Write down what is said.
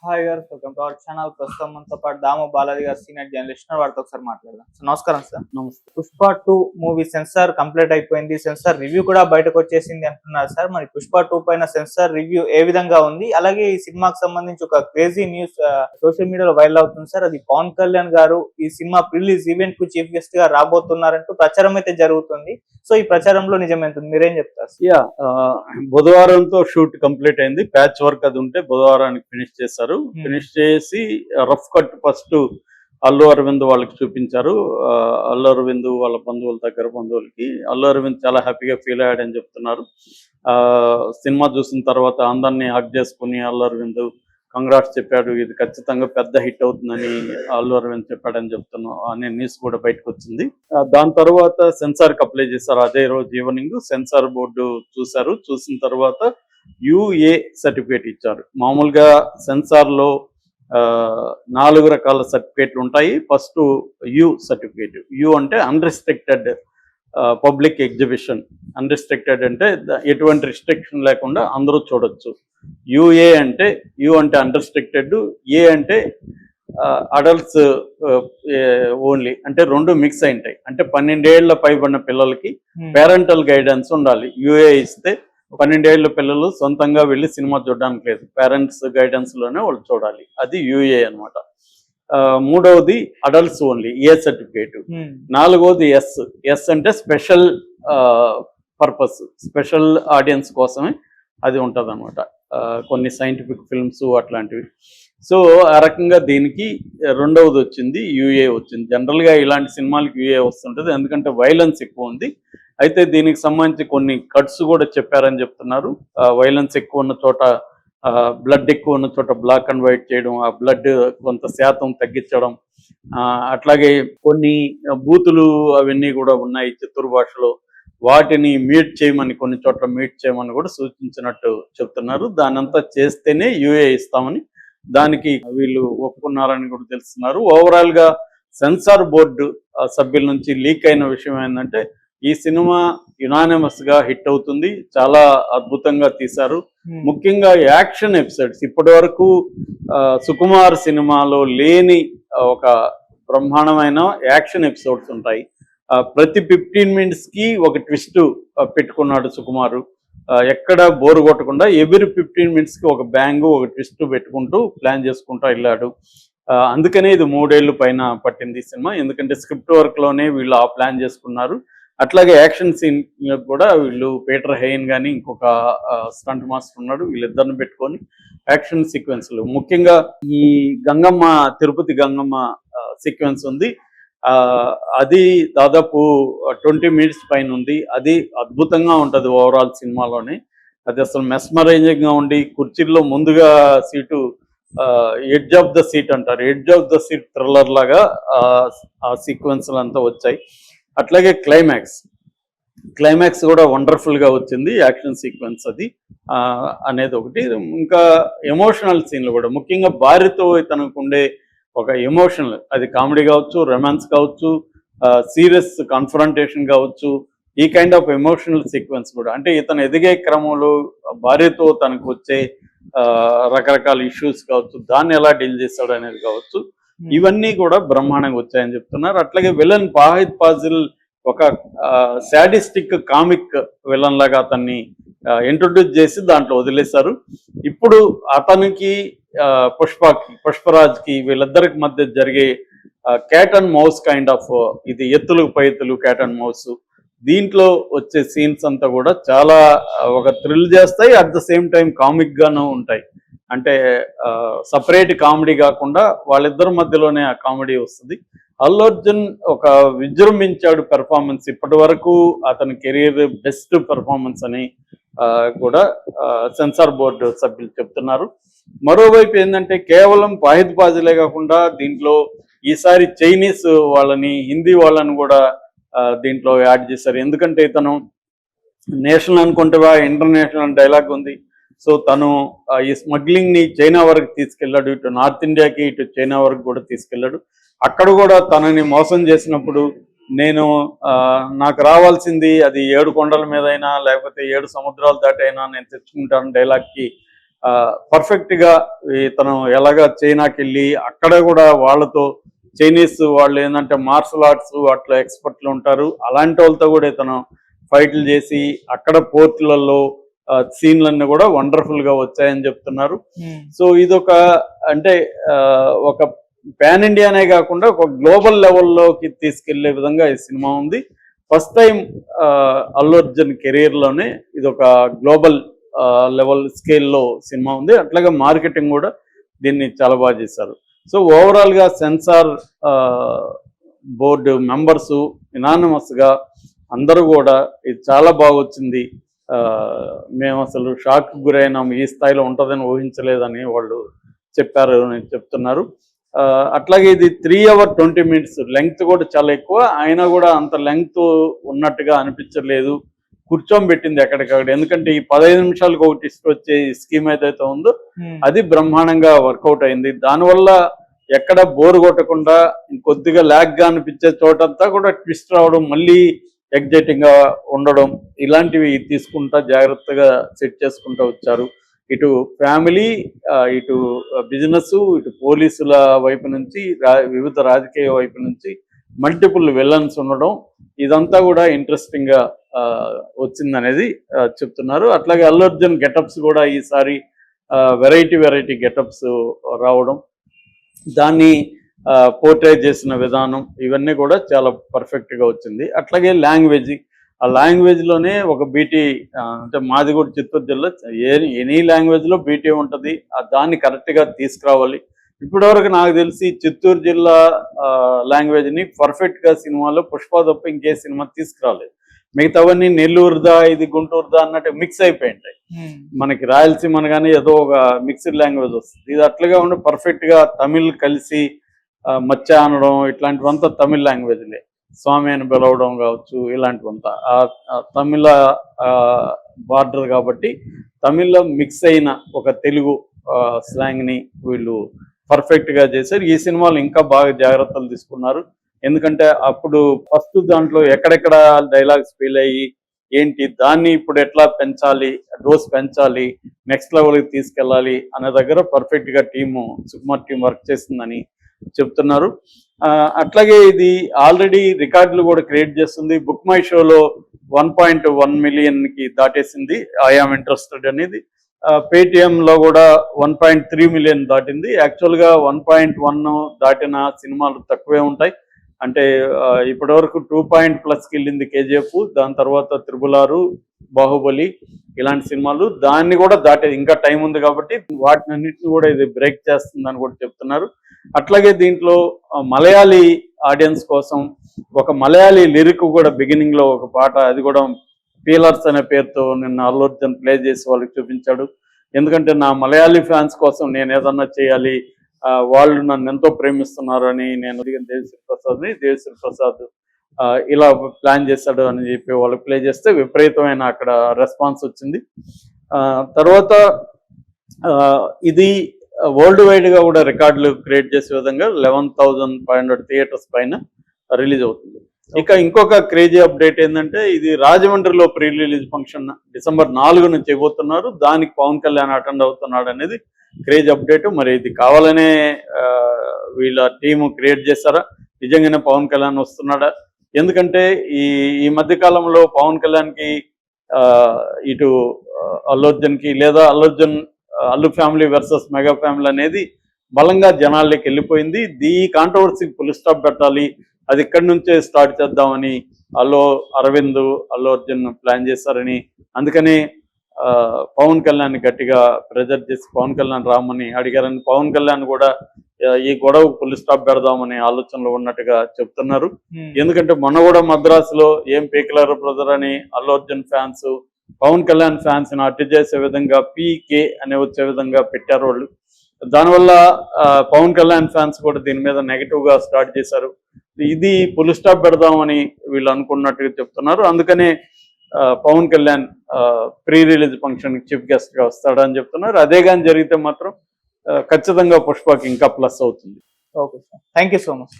Hi గారు, welcome to our channel. ప్రస్తుతం మనతో పాటు దాము బాలాజీ గారు, సీనియర్ జర్నలిస్ట్, వారితో ఒకసారి మాట్లాడదాం. సో నమస్కారం సార్. నమస్తే. పుష్ప 2 మూవీ సెన్సార్ కంప్లీట్ అయిపోయింది, సెన్సార్ రివ్యూ కూడా బయటకు వచ్చేసింది అంటున్నారు సార్. మరి పుష్ప 2 పైన సెన్సార్ రివ్యూ ఏ విధంగా ఉంది? అలాగే ఈ సినిమాకి సంబంధించి ఒక క్రేజీ న్యూస్ సోషల్ మీడియాలో వైరల్ అవుతుంది సార్. అది పవన్ కళ్యాణ్ గారు ఈ సినిమా రిలీజ్ ఈవెంట్ కు చీఫ్ గెస్ట్ గా రాబోతున్నారంటూ ప్రచారం అయితే జరుగుతుంది. సో ఈ ప్రచారంలో నిజమేంటుంది, మీరేం చెప్తారు? బుధవారంతో షూట్ కంప్లీట్ అయింది. ప్యాచ్ వర్క్ అది ఉంటే బుధవారానికి ఫినిష్ చేశారు. ఫినిష్ చేసి rough cut first Allu Aravind వాళ్ళకి చూపించారు. అల్లు అరవింద్ వాళ్ళ బంధువులకి అల్లు అరవింద్ చాలా హ్యాపీగా ఫీల్ అయ్యాడని చెప్తున్నారు. సినిమా చూసిన తర్వాత అందరినీ హక్ చేసుకుని అల్లు అరవింద్ కంగ్రాట్స్ చెప్పాడు. ఇది ఖచ్చితంగా పెద్ద హిట్ అవుతుందని అల్లు అరవింద్ చెప్పాడని అనే న్యూస్ కూడా బయటకు వచ్చింది. దాని తర్వాత సెన్సార్ కి అప్లై చేశారు. అదే రోజు ఈవినింగ్ సెన్సార్ బోర్డు చూశారు. చూసిన తర్వాత యుఏ సర్టిఫికేట్ ఇచ్చారు. మామూలుగా సెన్సార్ లో 4 రకాల సర్టిఫికేట్లు ఉంటాయి. First you certificate. యు అంటే అన్రిస్ట్రిక్టెడ్ పబ్లిక్ ఎగ్జిబిషన్. అన్రిస్ట్రిక్టెడ్ అంటే ఎటువంటి రిస్ట్రిక్షన్ లేకుండా అందరూ చూడొచ్చు. యుఏ అంటే యు అంటే అన్రిస్ట్రిక్టెడ్, ఏ అంటే అడల్ట్స్ ఓన్లీ, అంటే రెండు మిక్స్ అయింటాయి. అంటే 12 ఏళ్ల పైబడిన పిల్లలకి పేరెంటల్ గైడెన్స్ ఉండాలి. యుఏ ఇస్తే 12 ఏళ్ల పిల్లలు సొంతంగా వెళ్ళి సినిమా చూడడానికి లేదు, పేరెంట్స్ గైడెన్స్ లోనే వాళ్ళు చూడాలి. అది యుఏ అనమాట. మూడవది అడల్ట్స్ ఓన్లీ, ఏ సర్టిఫికేట్. నాలుగవది ఎస్ అంటే స్పెషల్ పర్పస్, స్పెషల్ ఆడియన్స్ కోసమే అది ఉంటుంది అనమాట. కొన్ని సైంటిఫిక్ ఫిల్మ్స్ అట్లాంటివి. సో ఆ రకంగా దీనికి రెండవది వచ్చింది, యుఏ వచ్చింది. జనరల్గా ఇలాంటి సినిమాలకి యుఏ వస్తుంటుంది, ఎందుకంటే వైలెన్స్ ఎక్కువ ఉంది. అయితే దీనికి సంబంధించి కొన్ని కట్స్ కూడా చెప్పారని చెప్తున్నారు. వైలెన్స్ ఎక్కువ ఉన్న చోట, బ్లడ్ ఎక్కువ ఉన్న చోట బ్లాక్ అండ్ వైట్ చేయడం, ఆ బ్లడ్ కొంత శాతం తగ్గించడం, అట్లాగే కొన్ని బూతులు అవన్నీ కూడా ఉన్నాయి చిత్తూరు భాషలో, వాటిని మీట్ చేయమని, కొన్ని చోట్ల మీట్ చేయమని కూడా సూచించినట్టు చెప్తున్నారు. దానంతా చేస్తేనే యుఏ ఇస్తామని, దానికి వీళ్ళు ఒప్పుకున్నారని కూడా తెలుస్తున్నారు. ఓవరాల్ గా సెన్సార్ బోర్డు సభ్యుల నుంచి లీక్ అయిన విషయం ఏంటంటే, ఈ సినిమా యునానిమస్ గా హిట్ అవుతుంది, చాలా అద్భుతంగా తీశారు. ముఖ్యంగా యాక్షన్ ఎపిసోడ్స్ ఇప్పటి వరకు సుకుమార్ సినిమాలో లేని ఒక బ్రహ్మాండమైన యాక్షన్ ఎపిసోడ్స్ ఉంటాయి. ప్రతి 15 minutes కి ఒక ట్విస్ట్ పెట్టుకున్నాడు సుకుమారు. ఎక్కడ బోరు కొట్టకుండా ఎవ్రీ 15 minutes కి ఒక బ్యాంగ్, ఒక ట్విస్ట్ పెట్టుకుంటూ ప్లాన్ చేసుకుంటూ వెళ్ళాడు. అందుకనే ఇది 3 ఏళ్ళు పైన పట్టింది ఈ సినిమా, ఎందుకంటే స్క్రిప్ట్ వర్క్ లోనే వీళ్ళు ఆ ప్లాన్ చేసుకున్నారు. అట్లాగే యాక్షన్ సీన్ కూడా వీళ్ళు పీటర్ హెయిన్ కానీ ఇంకొక స్టంట్ మాస్టర్ ఉన్నాడు, వీళ్ళిద్దరిని పెట్టుకొని యాక్షన్ సీక్వెన్స్లు, ముఖ్యంగా ఈ గంగమ్మ, తిరుపతి గంగమ్మ సీక్వెన్స్ ఉంది. అది దాదాపు 20 minutes పైన ఉంది. అది అద్భుతంగా ఉంటుంది ఓవరాల్ సినిమాలోనే. అది అసలు మెస్మరైజింగ్ గా ఉండి, కుర్చీల్లో ముందుగా seat edge of the seat అంటారు, edge of the seat thriller లాగా ఆ సీక్వెన్స్లు అంతా వచ్చాయి. అట్లాగే క్లైమాక్స్ కూడా వండర్ఫుల్ గా వచ్చింది, యాక్షన్ సీక్వెన్స్ అది అనేది ఒకటి. ఇంకా ఎమోషనల్ సీన్లు కూడా, ముఖ్యంగా భార్యతో తనకు ఉండే ఒక ఎమోషనల్, అది కామెడీ కావచ్చు, రొమాన్స్ కావచ్చు, సీరియస్ కన్ఫ్రంటేషన్ కావచ్చు, ఈ కైండ్ ఆఫ్ ఎమోషనల్ సీక్వెన్స్ కూడా, అంటే ఇతను ఎదిగే క్రమంలో భార్యతో తనకు వచ్చే రకరకాల ఇష్యూస్ కావచ్చు, దాన్ని ఎలా డీల్ చేస్తాడు అనేది కావచ్చు, ఇవన్నీ కూడా బ్రహ్మాండంగా వచ్చాయని చెప్తున్నారు. అట్లాగే విలన్ ఫాహిద్ ఫాజిల్ ఒక శాడిస్టిక్ కామిక్ విలన్ లాగా అతన్ని ఇంట్రొడ్యూస్ చేసి దాంట్లో వదిలేశారు. ఇప్పుడు అతనికి పుష్పరాజ్ కి వీళ్ళిద్దరికి మధ్య జరిగే cat and mouse kind of, ఇది ఎత్తులకు పై ఎత్తులు క్యాట్ అండ్ మౌస్, దీంట్లో వచ్చే సీన్స్ అంతా కూడా చాలా ఒక థ్రిల్ చేస్తాయి, at the same time comic గాను ఉంటాయి. అంటే సపరేట్ కామెడీ కాకుండా వాళ్ళిద్దరి మధ్యలోనే ఆ కామెడీ వస్తుంది. అల్లు అర్జున్ ఒక విజృంభించాడు పెర్ఫార్మెన్స్, ఇప్పటి వరకు అతని కెరీర్ బెస్ట్ పెర్ఫార్మెన్స్ అని కూడా సెన్సార్ బోర్డు సభ్యులు చెప్తున్నారు. మరోవైపు ఏంటంటే, కేవలం ఫాహిద్ ఫాజిలే కాకుండా దీంట్లో ఈసారి చైనీస్ వాళ్ళని, హిందీ వాళ్ళని కూడా దీంట్లో యాడ్ చేశారు. ఎందుకంటే ఇతను నేషనల్ అనుకుంటేవా ఇంటర్నేషనల్ డైలాగ్ ఉంది. సో తను ఈ స్మగ్లింగ్ ని చైనా వరకు తీసుకెళ్లాడు, ఇటు నార్త్ ఇండియాకి ఇటు చైనా వరకు కూడా తీసుకెళ్లాడు. అక్కడ కూడా తనని మోసం చేసినప్పుడు, నాకు రావాల్సింది అది 7 కొండల మీద అయినా లేకపోతే 7 సముద్రాలు దాటైనా నేను తెచ్చుకుంటాను డైలాగ్కి పర్ఫెక్ట్ గా ఇతను ఎలాగా చైనాకి వెళ్ళి అక్కడ కూడా వాళ్ళతో చైనీస్ వాళ్ళు ఏంటంటే మార్షల్ ఆర్ట్స్ అట్లా ఎక్స్పర్ట్లు ఉంటారు, అలాంటి వాళ్ళతో కూడా ఇతను ఫైట్లు చేసి అక్కడ పోర్టులలో సీన్లన్నీ కూడా వండర్ఫుల్ గా వచ్చాయని చెప్తున్నారు. సో ఇదొక అంటే ఒక పాన్ ఇండియానే కాకుండా ఒక గ్లోబల్ లెవెల్లోకి తీసుకెళ్లే విధంగా ఈ సినిమా ఉంది. First time Allu Arjun career లోనే ఇది ఒక గ్లోబల్ లెవెల్ స్కేల్లో సినిమా ఉంది. అట్లాగే మార్కెటింగ్ కూడా దీన్ని చాలా బాగా చేశారు. సో ఓవరాల్ గా సెన్సార్ బోర్డు మెంబర్స్ ఇనానిమస్ గా అందరూ కూడా ఇది చాలా బాగా వచ్చింది, మేము అసలు షాక్ గురైనాం, ఈ స్థాయిలో ఉంటుందని ఊహించలేదని వాళ్ళు చెప్పారు అని చెప్తున్నారు. అట్లాగే ఇది 3 hours 20 minutes లెంగ్త్ కూడా చాలా ఎక్కువ, అయినా కూడా అంత లెంగ్త్ ఉన్నట్టుగా అనిపించలేదు. కూర్చోబెట్టింది ఎక్కడికక్కడ, ఎందుకంటే ఈ 15 నిమిషాలకు ఒక ట్విస్ట్ వచ్చే స్కీమ్ ఏదైతే ఉందో అది బ్రహ్మాండంగా వర్కౌట్ అయింది. దానివల్ల ఎక్కడ బోర్ కొట్టకుండా కొద్దిగా ల్యాగ్ గా అనిపించే చోటంతా కూడా ట్విస్ట్ రావడం, మళ్ళీ ఎగ్జైటింగ్ గా ఉండడం, ఇలాంటివి తీసుకుంటా జాగ్రత్తగా సెట్ చేసుకుంటూ వచ్చారు. ఇటు ఫ్యామిలీ, ఇటు బిజినెస్, ఇటు పోలీసుల వైపు నుంచి, వివిధ రాజకీయ వైపు నుంచి మల్టిపుల్ విలన్స్ ఉండడం, ఇదంతా కూడా ఇంట్రెస్టింగ్ గా వచ్చిందనేది చెప్తున్నారు. అట్లాగే అల్లు అర్జున్ గెటప్స్ కూడా ఈసారి వెరైటీ గెటప్స్ రావడం, దాన్ని పోర్ట్రే చేసిన విధానం, ఇవన్నీ కూడా చాలా పర్ఫెక్ట్ గా వచ్చింది. అట్లాగే లాంగ్వేజ్, ఆ లాంగ్వేజ్ లోనే ఒక బీటీ, అంటే మాది కూడా చిత్తూరు జిల్లా, ఎనీ లాంగ్వేజ్ లో బీటీ ఉంటుంది, దాన్ని కరెక్ట్ గా తీసుకురావాలి. ఇప్పటివరకు నాకు తెలిసి చిత్తూరు జిల్లా లాంగ్వేజ్ ని పర్ఫెక్ట్ గా సినిమాలో పుష్ప తప్ప ఇంకే సినిమా తీసుకురాలేదు. మిగతావన్నీ నెల్లూరుదా ఇది గుంటూరుదా అన్నట్టు మిక్స్ అయిపోయింటాయి. మనకి రాయలసీమ కానీ ఏదో ఒక మిక్స్డ్ లాంగ్వేజ్ వస్తుంది, ఇది అట్లుగా ఉండి పర్ఫెక్ట్ గా తమిళ్ కలిసి మచ్చ అనడం, ఇట్లాంటివంతా తమిళ్ లాంగ్వేజ్లే. స్వామి అని పిలవడం కావచ్చు, ఇలాంటివంతా తమిళ బార్డర్ కాబట్టి తమిళ్లో మిక్స్ అయిన ఒక తెలుగు స్లాంగ్ ని వీళ్ళు పర్ఫెక్ట్ గా చేశారు. ఈ సినిమాలో ఇంకా బాగా జాగ్రత్తలు తీసుకున్నారు, ఎందుకంటే అప్పుడు ఫస్ట్ దాంట్లో ఎక్కడెక్కడ డైలాగ్స్ ఫెయిల్ అయ్యి ఏంటి, దాన్ని ఇప్పుడు ఎట్లా పెంచాలి, డోస్ పెంచాలి, నెక్స్ట్ లెవెల్కి తీసుకెళ్ళాలి అనే దగ్గర పర్ఫెక్ట్ గా సుకుమార్ టీం వర్క్ చేస్తుందని చెప్తున్నారు. అట్లాగే ఇది ఆల్రెడీ రికార్డులు కూడా క్రియేట్ చేస్తుంది. బుక్ మై షోలో 1.1 million కి దాటేసింది ఐఆమ్ ఇంట్రెస్టెడ్ అనేది. పేటిఎం లో కూడా 1.3 million దాటింది. యాక్చువల్ గా 1.1 దాటిన సినిమాలు తక్కువే ఉంటాయి. అంటే ఇప్పటి వరకు 2+ వెళ్ళింది కేజీఎఫ్, దాని తర్వాత 666, బాహుబలి, ఇలాంటి సినిమాలు. దాన్ని కూడా దాటేది, ఇంకా టైం ఉంది కాబట్టి వాటిని అన్నింటినీ కూడా ఇది బ్రేక్ చేస్తుందని కూడా చెప్తున్నారు. అట్లాగే దీంట్లో మలయాళీ ఆడియన్స్ కోసం ఒక మలయాళీ లిరిక్ కూడా బిగినింగ్ లో ఒక పాట, అది కూడా పీలర్స్ అనే పేరుతో నిన్న అల్లు అర్జున్ ప్లే చేసి వాళ్ళకి చూపించాడు. ఎందుకంటే నా మలయాళీ ఫ్యాన్స్ కోసం నేను ఏదన్నా చేయాలి, వాళ్ళు నన్ను ఎంతో ప్రేమిస్తున్నారు అని నేను అడిగిన దేవిశ్రీ ప్రసాద్ ఇలా ప్లాన్ చేశాడు అని చెప్పి వాళ్ళు ప్లే చేస్తే విపరీతమైన అక్కడ రెస్పాన్స్ వచ్చింది. తర్వాత ఇది వరల్డ్ వైడ్ గా కూడా రికార్డులు క్రియేట్ చేసే విధంగా 11,500 థియేటర్స్ పైన రిలీజ్ అవుతుంది. ఇక ఇంకొక క్రేజీ అప్డేట్ ఏంటంటే, ఇది రాజమండ్రిలో ప్రీ రిలీజ్ ఫంక్షన్ December 4 చేయబోతున్నారు. దానికి పవన్ కళ్యాణ్ అటెండ్ అవుతున్నాడు అనేది క్రేజీ అప్డేట్. మరి ఇది కావాలనే వీళ్ళ టీము క్రియేట్ చేశారా, నిజంగానే పవన్ కళ్యాణ్ వస్తున్నాడా? ఎందుకంటే ఈ మధ్య కాలంలో పవన్ కళ్యాణ్కి ఇటు అల్లు అర్జున్కి, లేదా Allu family versus mega family అనేది బలంగా జనాల్లోకి వెళ్ళిపోయింది. ఈ కాంట్రవర్సీకి ఫుల్ స్టాప్ పెట్టాలి, అది ఇక్కడి నుంచే స్టార్ట్ చేద్దామని అరవింద్ అల్లు అర్జున్ ప్లాన్ చేశారని, అందుకని పవన్ కళ్యాణ్ గట్టిగా ప్రెజర్ చేసి పవన్ కళ్యాణ్ రామని అడిగారని, పవన్ కళ్యాణ్ కూడా ఈ గొడవకు ఫుల్ స్టాప్ పెడదామని ఆలోచనలో ఉన్నట్టుగా చెప్తున్నారు. ఎందుకంటే మొన్న కూడా మద్రాసులో ఏం పీకలర్ బ్రదర్ అని అల్లు అర్జున్ ఫ్యాన్స్ పవన్ కళ్యాణ్ ఫ్యాన్స్ ని అడ్డు చేసే విధంగా పీకే అనే వచ్చే విధంగా పెట్టారు వాళ్ళు. దానివల్ల పవన్ కళ్యాణ్ ఫ్యాన్స్ కూడా దీని మీద నెగిటివ్ గా స్టార్ట్ చేశారు. ఇది ఫుల్ స్టాప్ పెడదామని వీళ్ళు అనుకున్నట్టుగా చెప్తున్నారు. అందుకనే Pawan Kalyan pre release function chief guest గా వస్తాడని చెప్తున్నారు. అదే కానీ జరిగితే మాత్రం ఖచ్చితంగా పుష్పకి ఇంకా ప్లస్ అవుతుంది. Okay sir, thank you so much.